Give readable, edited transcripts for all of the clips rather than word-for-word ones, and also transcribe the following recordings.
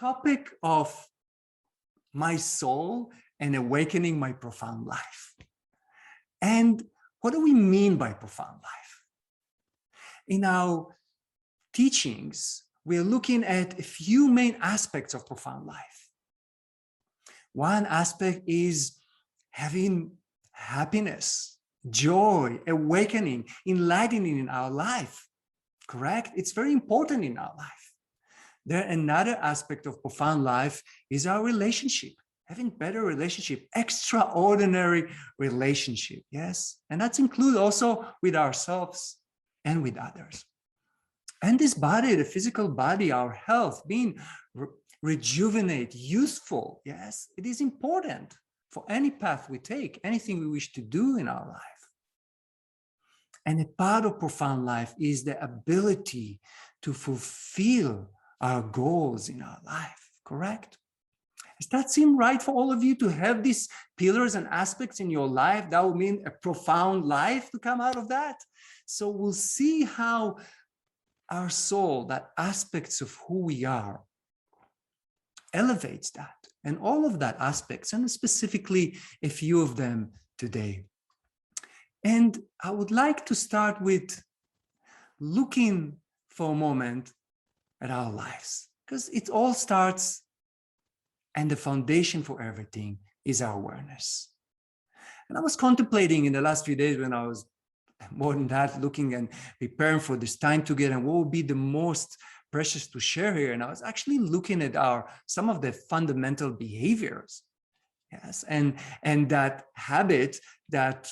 topic of my soul and awakening my profound life. And what do we mean by profound life? In our teachings, we're looking at a few main aspects of profound life. One aspect is having happiness, joy, awakening, enlightening in our life. Correct? It's very important in our life. Then another aspect of profound life is our relationship, having better relationship, extraordinary relationship. Yes. And that's include also with ourselves and with others. And this body, the physical body, our health, being rejuvenate, useful. Yes, it is important for any path we take, anything we wish to do in our life. And a part of profound life is the ability to fulfill our goals in our life, correct? Does that seem right for all of you to have these pillars and aspects in your life? That would mean a profound life to come out of that. So we'll see how our soul, that aspects of who we are, elevates that. And all of that aspects, and specifically a few of them today. And I would like to start with looking for a moment at our lives, because it all starts, and the foundation for everything is our awareness. And I was contemplating in the last few days, when I was more than that, looking and preparing for this time together, and what would be the most precious to share here. And I was actually looking at some of the fundamental behaviors. Yes, and that habit that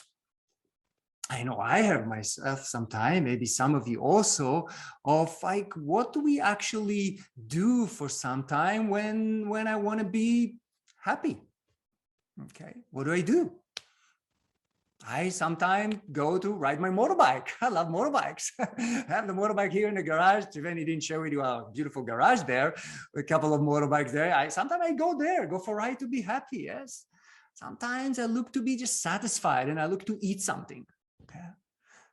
I know I have myself sometime, maybe some of you also, of like, what do we actually do for some time when I want to be happy? Okay, what do? I sometimes go to ride my motorbike. I love motorbikes. I have the motorbike here in the garage. Giovanni didn't show you our beautiful garage there, a couple of motorbikes there. Sometimes I go there, go for a ride to be happy, yes. Sometimes I look to be just satisfied and I look to eat something. Okay.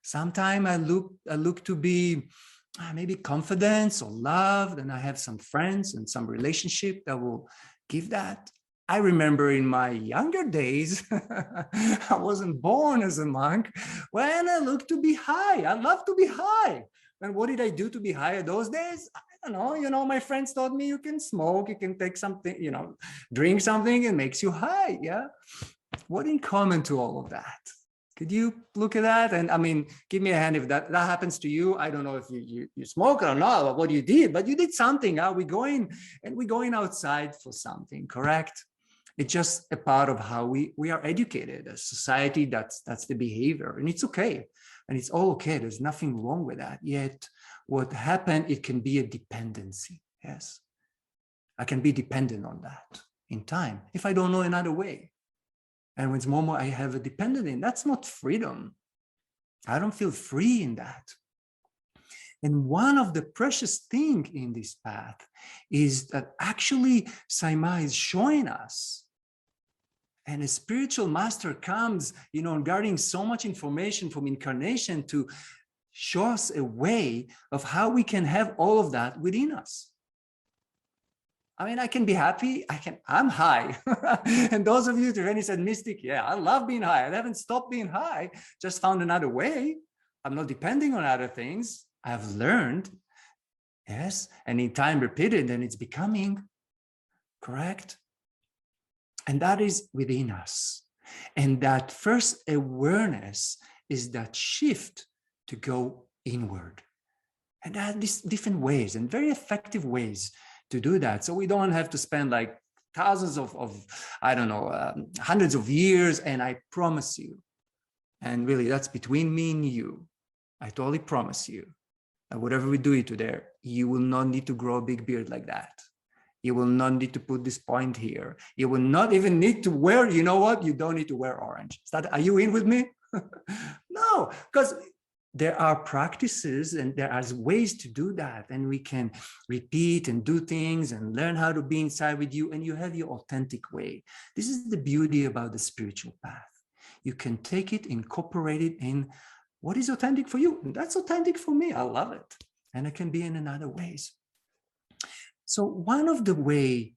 Sometimes I look to be maybe confidence or loved, and I have some friends and some relationship that will give that. I remember in my younger days, I wasn't born as a monk, when I looked to be high. I love to be high. And what did I do to be high those days? I don't know, my friends taught me you can smoke, you can take something, drink something, it makes you high, yeah? What in common to all of that? Could you look at that? And I mean, give me a hand if that happens to you. I don't know if you smoke or not, or what you did, but you did something. Are we going outside for something, correct? It's just a part of how we are educated as society. That's the behavior, and it's okay. And it's all okay. There's nothing wrong with that. Yet what happened, it can be a dependency. Yes. I can be dependent on that in time if I don't know another way. And when it's more I have a dependent in, that's not freedom. I don't feel free in that. And one of the precious things in this path is that actually Saima is showing us, and a spiritual master comes, guarding so much information from incarnation to show us a way of how we can have all of that within us. I mean, I can be happy. I'm high. And those of you, Giovanni said, mystic, yeah, I love being high. I haven't stopped being high, just found another way. I'm not depending on other things. I've learned, yes, and in time repeated, and it's becoming correct. And that is within us. And that first awareness is that shift to go inward. And there are these different ways and very effective ways to do that. So we don't have to spend like thousands of I don't know, hundreds of years. And I promise you, and really that's between me and you, I totally promise you that whatever we do today, you will not need to grow a big beard like that. You will not need to put this point here. You will not even need to wear, you know what? You don't need to wear orange. Are you in with me? No, because there are practices and there are ways to do that. And we can repeat and do things and learn how to be inside with you. And you have your authentic way. This is the beauty about the spiritual path. You can take it, incorporate it in what is authentic for you. And that's authentic for me. I love it. And it can be in another ways. So one of the way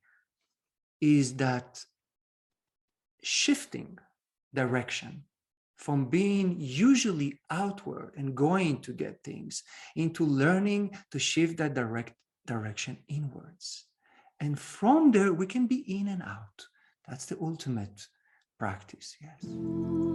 is that shifting direction from being usually outward and going to get things into learning to shift that direction inwards. And from there, we can be in and out. That's the ultimate practice, yes.